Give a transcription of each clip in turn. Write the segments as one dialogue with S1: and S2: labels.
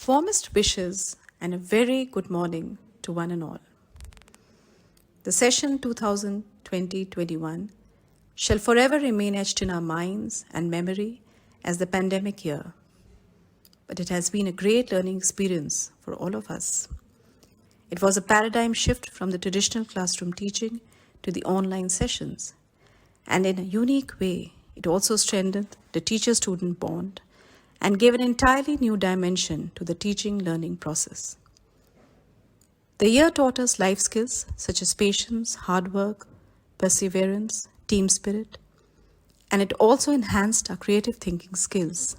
S1: Warmest wishes and a very good morning to one and all. The session 2020-21 shall forever remain etched in our minds and memory as the pandemic year. But it has been a great learning experience for all of us. It was a paradigm shift from the traditional classroom teaching to the online sessions. And in a unique way, it also strengthened the teacher-student bond and gave an entirely new dimension to the teaching-learning process. The year taught us life skills such as patience, hard work, perseverance, team spirit, and it also enhanced our creative thinking skills,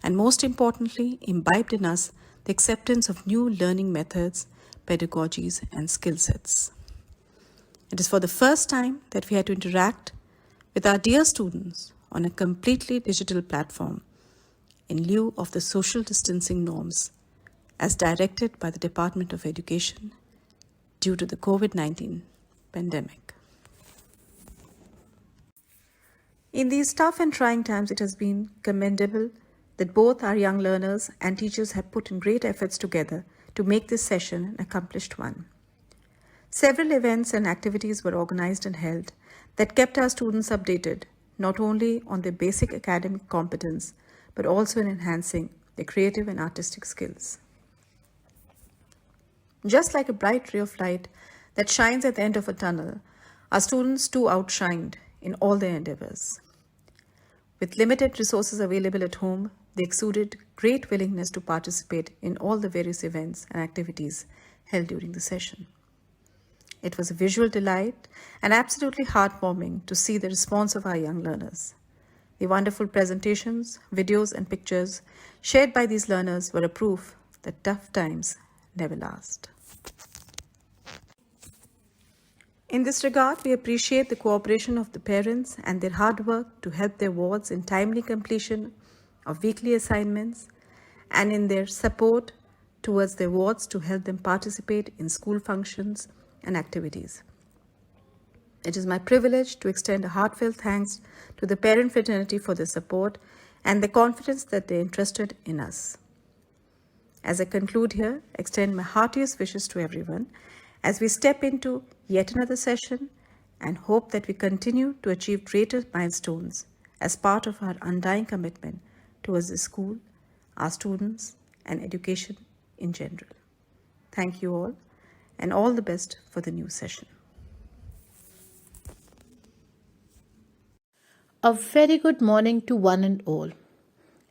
S1: and most importantly, imbibed in us the acceptance of new learning methods, pedagogies, and skill sets. It is for the first time that we had to interact with our dear students on a completely digital platform in lieu of the social distancing norms as directed by the Department of Education due to the COVID-19 pandemic. In these tough and trying times, it has been commendable that both our young learners and teachers have put in great efforts together to make this session an accomplished one. Several events and activities were organized and held that kept our students updated, not only on their basic academic competence, but also in enhancing their creative and artistic skills. Just like a bright ray of light that shines at the end of a tunnel, our students too outshined in all their endeavors. With limited resources available at home, they exuded great willingness to participate in all the various events and activities held during the session. It was a visual delight and absolutely heartwarming to see the response of our young learners. The wonderful presentations, videos, and pictures shared by these learners were a proof that tough times never last. In this regard, we appreciate the cooperation of the parents and their hard work to help their wards in timely completion of weekly assignments and in their support towards their wards to help them participate in school functions and activities. It is my privilege to extend a heartfelt thanks to the parent fraternity for their support and the confidence that they entrusted in us. As I conclude here, extend my heartiest wishes to everyone as we step into yet another session and hope that we continue to achieve greater milestones as part of our undying commitment towards the school, our students, and education in general. Thank you all, and all the best for the new session.
S2: A very good morning to one and all.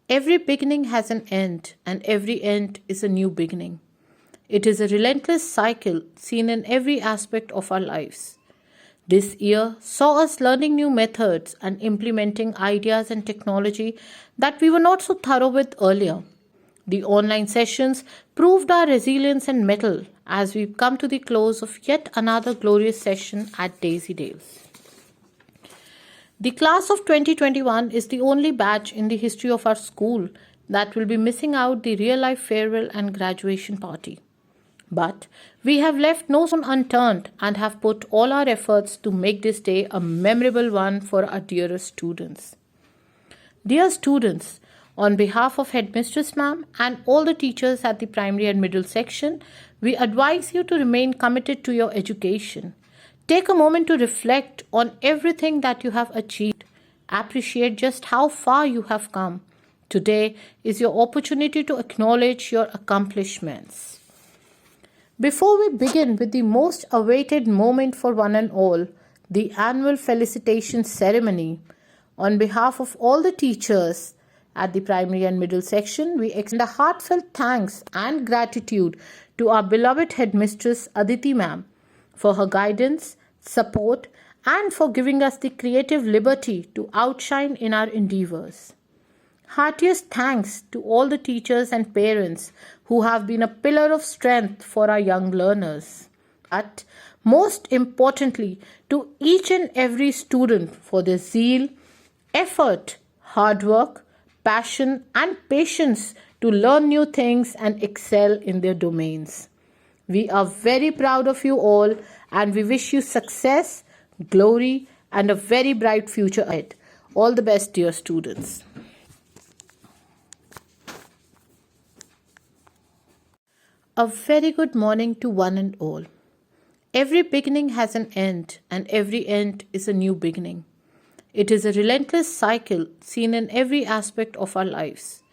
S2: Every beginning has an end, and every end is a new beginning. It is a relentless cycle seen in every aspect of our lives. This year saw us learning new methods and implementing ideas and technology that we were not so thorough with earlier. The online sessions proved our resilience and mettle as we come to the close of yet another glorious session at Daisy Dales. The class of 2021 is the only batch in the history of our school that will be missing out the real-life farewell and graduation party. But we have left no stone unturned and have put all our efforts to make this day a memorable one for our dearest students. Dear students, on behalf of Headmistress Ma'am and all the teachers at the primary and middle section, we advise you to remain committed to your education. Take a moment to reflect on everything that you have achieved. Appreciate just how far you have come. Today is your opportunity to acknowledge your accomplishments. Before we begin with the most awaited moment for one and all, the annual felicitation ceremony, on behalf of all the teachers at the primary and middle section, we extend a heartfelt thanks and gratitude to our beloved Headmistress Aditi Ma'am for her guidance, support, and for giving us the creative liberty to outshine in our endeavors. Heartiest thanks to all the teachers and parents who have been a pillar of strength for our young learners. But most importantly, to each and every student for their zeal, effort, hard work, passion, and patience to learn new things and excel in their domains. We are very proud of you all, and we wish you success, glory, and a very bright future ahead. All the best, dear students. A very good morning to one and all. Every beginning has an end, and every end is a new beginning. It is a relentless cycle seen in every aspect of our lives.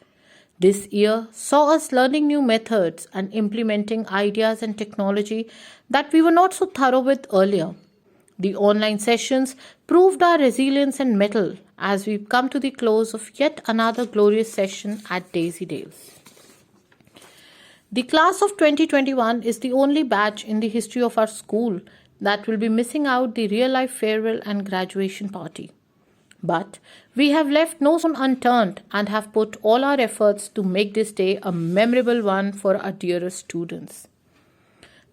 S2: This year saw us learning new methods and implementing ideas and technology that we were not so thorough with earlier. The online sessions proved our resilience and mettle as we come to the close of yet another glorious session at Daisy Dales. The class of 2021 is the only batch in the history of our school that will be missing out the real-life farewell and graduation party. But we have left no stone unturned and have put all our efforts to make this day a memorable one for our dearest students.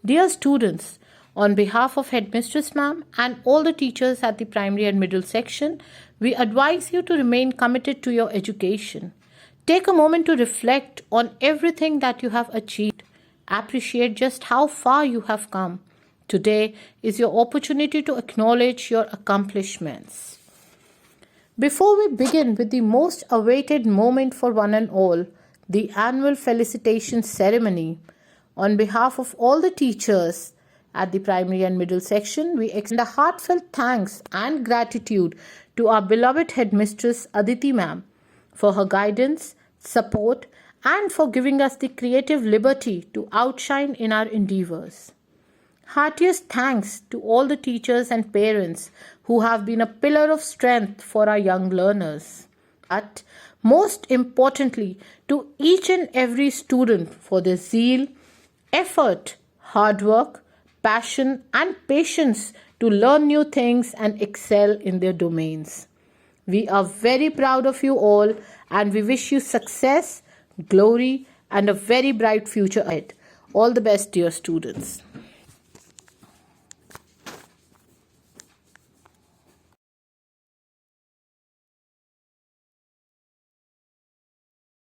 S2: Dear students, on behalf of Headmistress Ma'am and all the teachers at the primary and middle section, we advise you to remain committed to your education. Take a moment to reflect on everything that you have achieved. Appreciate just how far you have come. Today is your opportunity to acknowledge your accomplishments. Before we begin with the most awaited moment for one and all, the annual felicitation ceremony, on behalf of all the teachers at the primary and middle section, we extend a heartfelt thanks and gratitude to our beloved Headmistress Aditi Ma'am for her guidance, support, and for giving us the creative liberty to outshine in our endeavors. Heartiest thanks to all the teachers and parents who have been a pillar of strength for our young learners. But most importantly, to each and every student for their zeal, effort, hard work, passion, and patience to learn new things and excel in their domains. We are very proud of you all and we wish you success, glory, and a very bright future ahead. All the best, dear students.